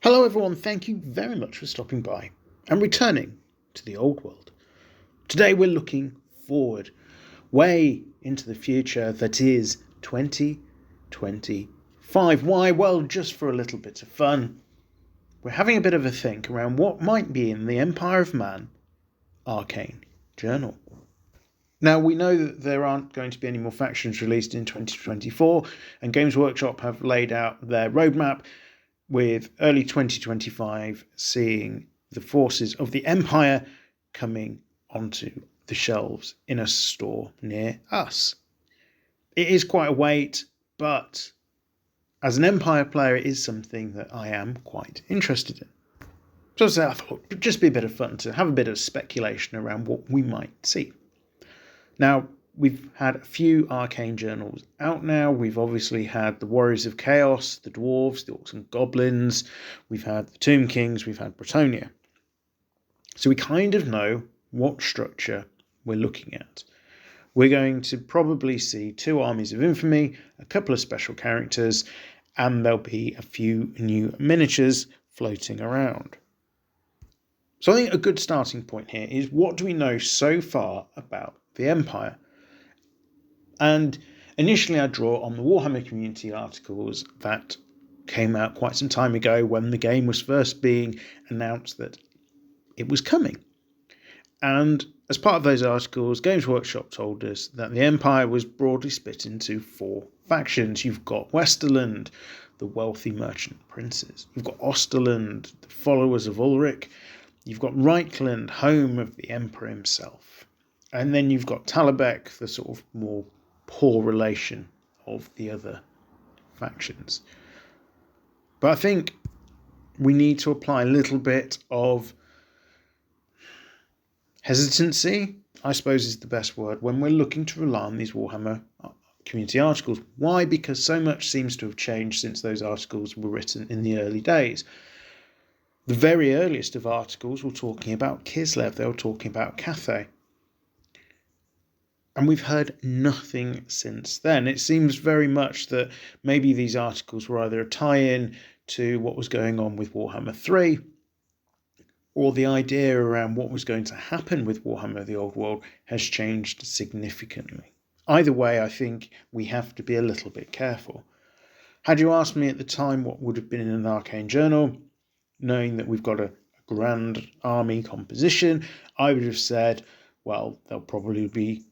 Hello everyone, thank you very much for stopping by and returning to the old world. Today we're looking forward, way into the future that is 2025. Why? Well, just for a little bit of fun, we're having a bit of a think around what might be in the Empire of Man Arcane Journal. Now, we know that there aren't going to be any more factions released in 2024, and Games Workshop have laid out their roadmap with early 2025 seeing the forces of the Empire coming onto the shelves in a store near us. It is quite a wait, but as an Empire player, it is something that I am quite interested in. So I thought it'd just be a bit of fun to have a bit of speculation around what we might see. Now, we've had a few Arcane Journals out now. We've obviously had the Warriors of Chaos, the Dwarves, the Orcs and Goblins. We've had the Tomb Kings. We've had Bretonnia. So we kind of know what structure we're looking at. We're going to probably see 2 armies of infamy, a couple of special characters, and there'll be a few new miniatures floating around. So I think a good starting point here is, what do we know so far about the Empire? And initially I draw on the Warhammer community articles that came out quite some time ago when the game was first being announced that it was coming. And as part of those articles, Games Workshop told us that the Empire was broadly split into 4 factions. You've got Westerland, the wealthy merchant princes. You've got Osterland, the followers of Ulrich. You've got Reichland, home of the Emperor himself. And then you've got Talabek, the sort of more poor relation of the other factions. But I think we need to apply a little bit of hesitancy, I suppose is the best word, when we're looking to rely on these Warhammer community articles. Why? Because so much seems to have changed since those articles were written in the early days. The very earliest of articles were talking about Kislev, they were talking about Cathay. And we've heard nothing since then. It seems very much that maybe these articles were either a tie-in to what was going on with Warhammer 3, or the idea around what was going to happen with Warhammer the Old World has changed significantly. Either way, I think we have to be a little bit careful. Had you asked me at the time what would have been in an Arcane Journal, knowing that we've got a grand army composition, I would have said, well, there'll probably be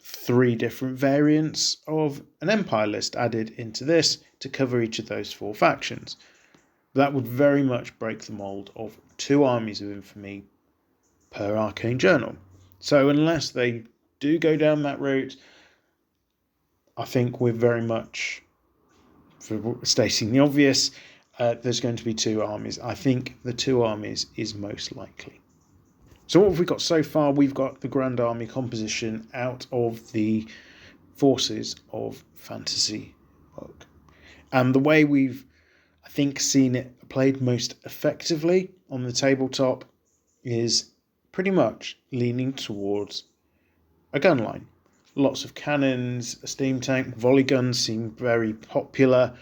3 different variants of an Empire list added into this to cover each of those 4 factions. That would very much break the mould of 2 armies of infamy per Arcane Journal. So unless they do go down that route, I think we're very much, for stating the obvious, there's going to be 2 armies. I think the 2 armies is most likely. So what have we got so far? We've got the Grand Army composition out of the forces of Fantasy Book. And the way we've, I think, seen it played most effectively on the tabletop is pretty much leaning towards a gun line. Lots of cannons, a steam tank, volley guns seem very popular.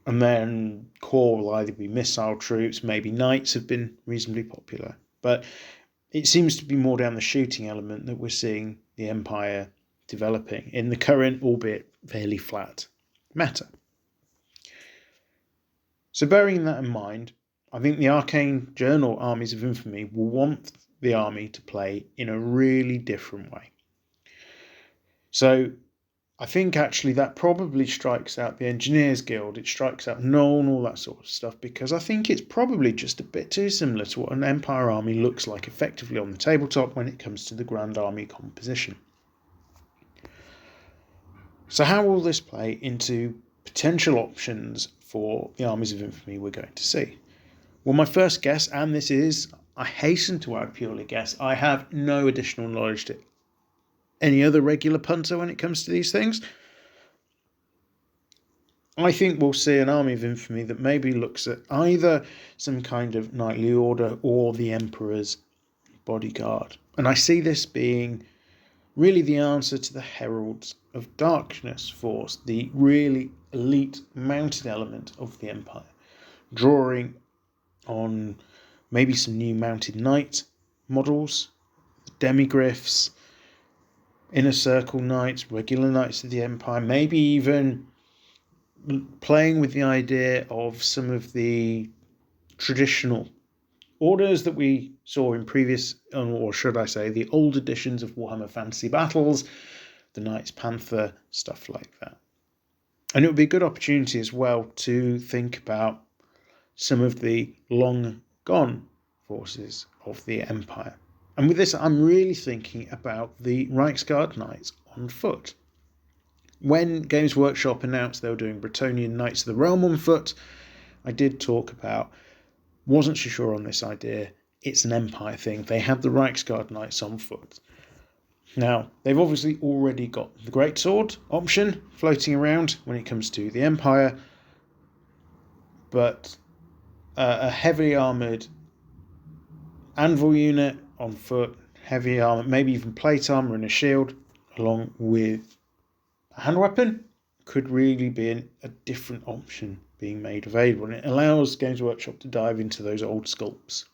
And then core will either be missile troops, maybe knights have been reasonably popular. But it seems to be more down the shooting element that we're seeing the Empire developing in the current, albeit fairly flat, meta. So bearing that in mind, I think the Arcane Journal Armies of Infamy will want the army to play in a really different way. So I think actually that probably strikes out the Engineers Guild, it strikes out Nuln, all that sort of stuff, because I think it's probably just a bit too similar to what an Empire army looks like effectively on the tabletop when it comes to the Grand Army composition. So how will this play into potential options for the Armies of Infamy we're going to see? Well, my first guess, and this is, I hasten to add, purely guess, I have no additional knowledge to any other regular punter when it comes to these things. I think we'll see an Army of Infamy that maybe looks at either some kind of knightly order or the Emperor's bodyguard. And I see this being really the answer to the Heralds of Darkness force, the really elite mounted element of the Empire. drawing on maybe some new mounted knight models, demigryphs, inner circle knights, regular knights of the Empire, maybe even playing with the idea of some of the traditional orders that we saw in previous, or should I say, the old editions of Warhammer Fantasy Battles, the Knights Panther, stuff like that. And it would be a good opportunity as well to think about some of the long gone forces of the Empire. And with this, I'm really thinking about the Reiksguard Knights on foot. When Games Workshop announced they were doing Bretonnian Knights of the Realm on foot, I did talk about, wasn't so sure on this idea. It's an Empire thing. They have the Reiksguard Knights on foot. Now, they've obviously already got the Greatsword option floating around when it comes to the Empire, but a heavily armoured anvil unit on foot, heavy armour, maybe even plate armour and a shield, along with a hand weapon, could really be a different option being made available, and it allows Games Workshop to dive into those old sculpts.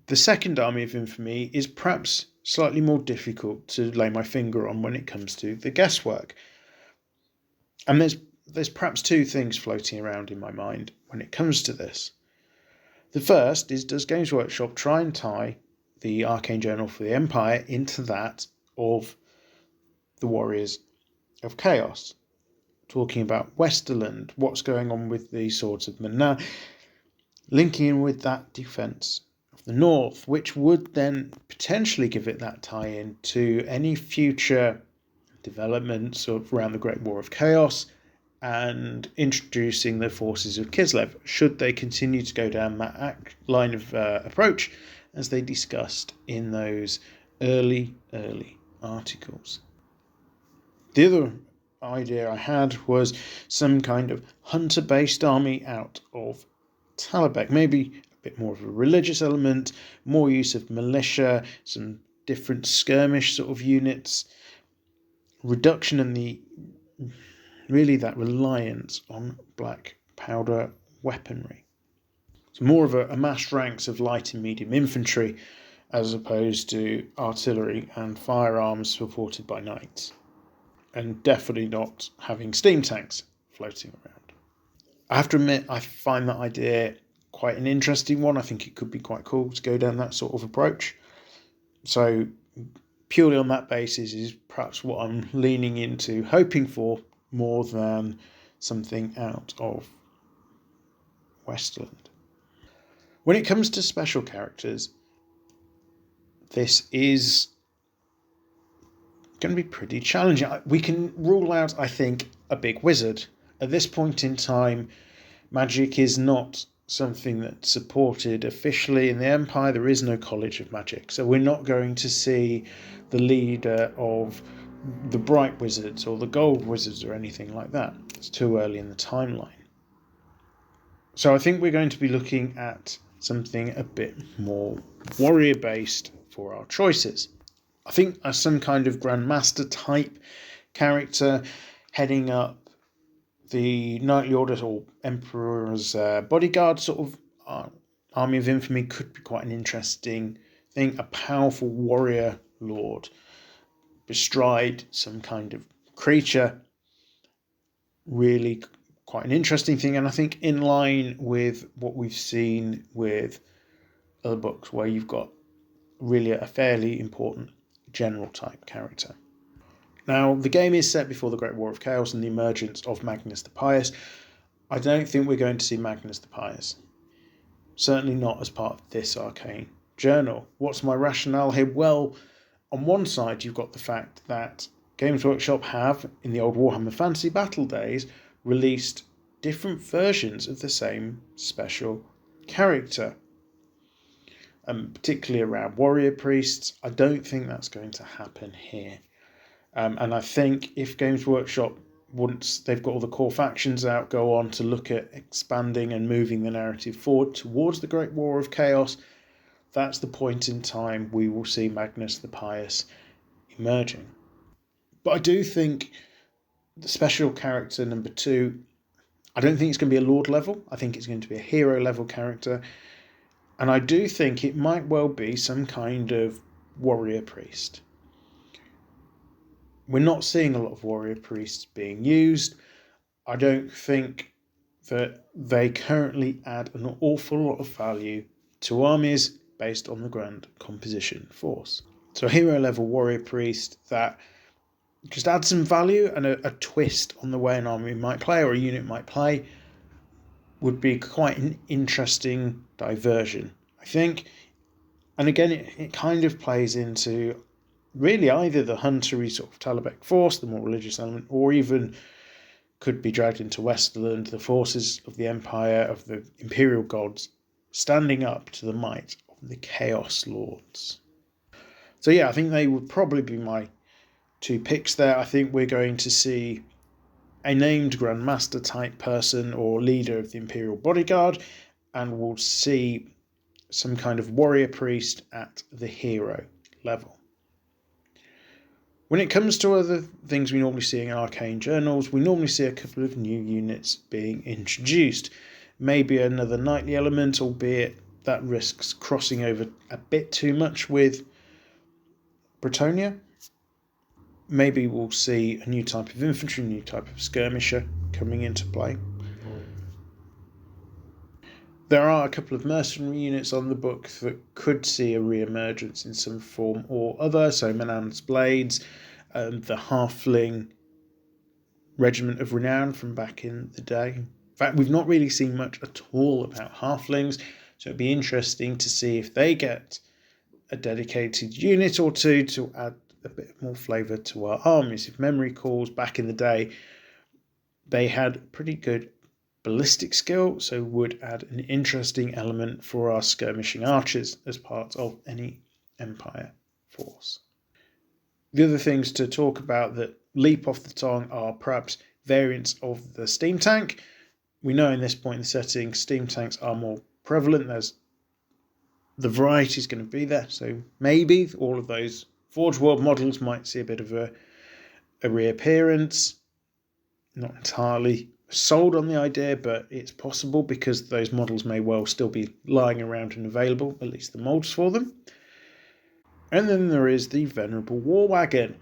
The second Army of Infamy is perhaps slightly more difficult to lay my finger on when it comes to the guesswork. And there's perhaps two things floating around in my mind when it comes to this. The first is, does Games Workshop try and tie the Arcane Journal for the Empire into that of the Warriors of Chaos? Talking about Westerland, what's going on with the Swords of Mana, linking in with that defence of the North, which would then potentially give it that tie-in to any future developments around the Great War of Chaos and introducing the forces of Kislev, should they continue to go down that line of approach as they discussed in those early articles. The other idea I had was some kind of hunter-based army out of Talabek, maybe a bit more of a religious element, more use of militia, some different skirmish sort of units, reduction in the really that reliance on black powder weaponry. So more of a massed ranks of light and medium infantry as opposed to artillery and firearms supported by knights. And definitely not having steam tanks floating around. I have to admit, I find that idea quite an interesting one. I think it could be quite cool to go down that sort of approach. So purely on that basis is perhaps what I'm leaning into, hoping for more than something out of Westerland. When it comes to special characters, this is going to be pretty challenging. We can rule out, I think, a big wizard. At this point in time, magic is not something that's supported officially in the Empire. There is no College of Magic, so we're not going to see the leader of the Bright Wizards or the Gold Wizards or anything like that. It's too early in the timeline. So I think we're going to be looking at something a bit more warrior-based for our choices. I think as some kind of Grandmaster type character heading up the Knightly Order or Emperor's Bodyguard sort of Army of Infamy could be quite an interesting thing. A powerful warrior lord bestride some kind of creature. Really quite an interesting thing, and I think in line with what we've seen with other books where you've got really a fairly important general type character. Now, the game is set before the Great War of Chaos and the emergence of Magnus the Pious. I don't think we're going to see Magnus the Pious. Certainly not as part of this Arcane Journal. What's my rationale here? Well, on one side, you've got the fact that Games Workshop have, in the old Warhammer Fantasy Battle days, released different versions of the same special character. Particularly around warrior priests. I don't think that's going to happen here. And I think if Games Workshop, once they've got all the core factions out, go on to look at expanding and moving the narrative forward towards the Great War of Chaos, that's the point in time we will see Magnus the Pious emerging. But I do think the special character number 2, I don't think it's going to be a Lord level. I think it's going to be a hero level character. And I do think it might well be some kind of warrior priest. We're not seeing a lot of warrior priests being used. I don't think that they currently add an awful lot of value to armies based on the grand composition force. So a hero level warrior priest that just adds some value and a twist on the way an army might play or a unit might play would be quite an interesting diversion, I think. And again, it kind of plays into really either the huntery sort of Talabheq force, the more religious element, or even could be dragged into Westerland, the forces of the Empire, of the Imperial gods, standing up to the might of the Chaos Lords. So yeah, I think they would probably be my two picks there. I think we're going to see a named Grandmaster type person or leader of the Imperial Bodyguard, and we'll see some kind of warrior priest at the hero level. When it comes to other things we normally see in arcane journals, we normally see a couple of new units being introduced. Maybe another knightly element, albeit that risks crossing over a bit too much with Bretonia. Maybe we'll see a new type of infantry, a new type of skirmisher coming into play. There are a couple of mercenary units on the book that could see a re-emergence in some form or other. So Manam's Blades, the Halfling Regiment of Renown from back in the day. In fact, we've not really seen much at all about Halflings, so it'd be interesting to see if they get a dedicated unit or two to add a bit more flavour to our armies. If memory calls, back in the day, they had pretty good ballistic skill, so would add an interesting element for our skirmishing archers as part of any Empire force. The other things to talk about that leap off the tongue are perhaps variants of the steam tank. We know in this point in the setting, steam tanks are more prevalent. There's the variety is going to be there, so maybe all of those Forge World models might see a bit of a reappearance. Not entirely sold on the idea, but it's possible because those models may well still be lying around and available, at least the molds for them. And then there is the Venerable War Wagon.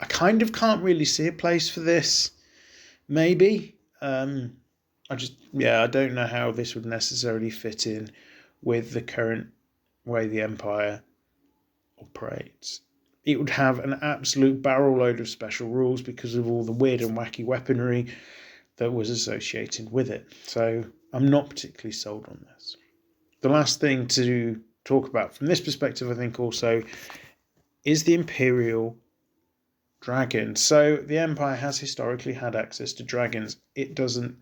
I kind of can't really see a place for this. Maybe. I don't know how this would necessarily fit in with the current way the Empire operates. It would have an absolute barrel load of special rules because of all the weird and wacky weaponry that was associated with it. So I'm not particularly sold on this. The last thing to talk about from this perspective, I think also, is the Imperial Dragon. So the Empire has historically had access to dragons. It doesn't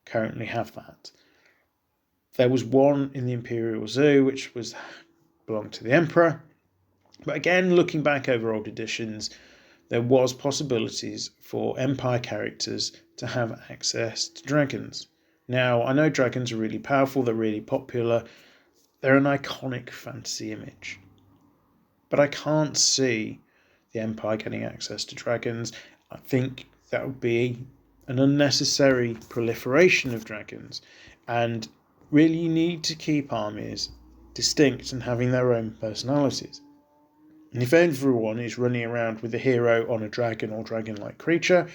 currently have that. There was one in the Imperial Zoo, which belonged to the Emperor. But again, looking back over old editions, there was possibilities for Empire characters to have access to dragons. Now, I know dragons are really powerful, they're really popular, they're an iconic fantasy image. But I can't see the Empire getting access to dragons. I think that would be an unnecessary proliferation of dragons. And really, you need to keep armies distinct and having their own personalities. And if everyone is running around with a hero on a dragon or dragon-like creature,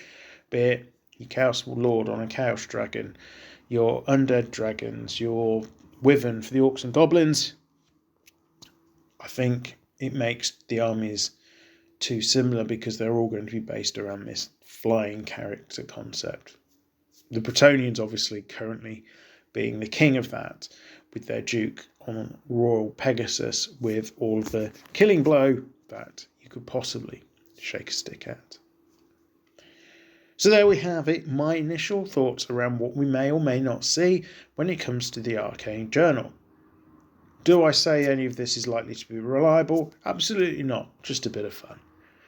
be it your Chaos Lord on a Chaos Dragon, your Undead Dragons, your Wyvern for the Orcs and Goblins, I think it makes the armies too similar because they're all going to be based around this flying character concept. The Bretonians obviously currently being the king of that, with their Duke on Royal Pegasus with all of the killing blow that you could possibly shake a stick at. So there we have it, my initial thoughts around what we may or may not see when it comes to the Arcane Journal. Do I say any of this is likely to be reliable? Absolutely not, just a bit of fun.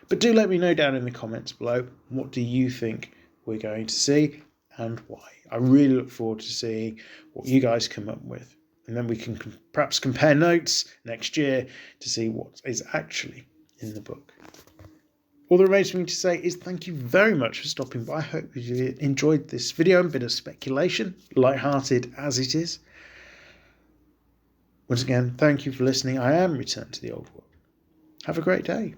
But do let me know down in the comments below, what do you think we're going to see and why? I really look forward to seeing what you guys come up with. And then we can perhaps compare notes next year to see what is actually in the book. All that remains for me to say is thank you very much for stopping by. I hope you enjoyed this video, a bit of speculation, light-hearted as it is. Once again, thank you for listening. I am Return to the Old World. Have a great day.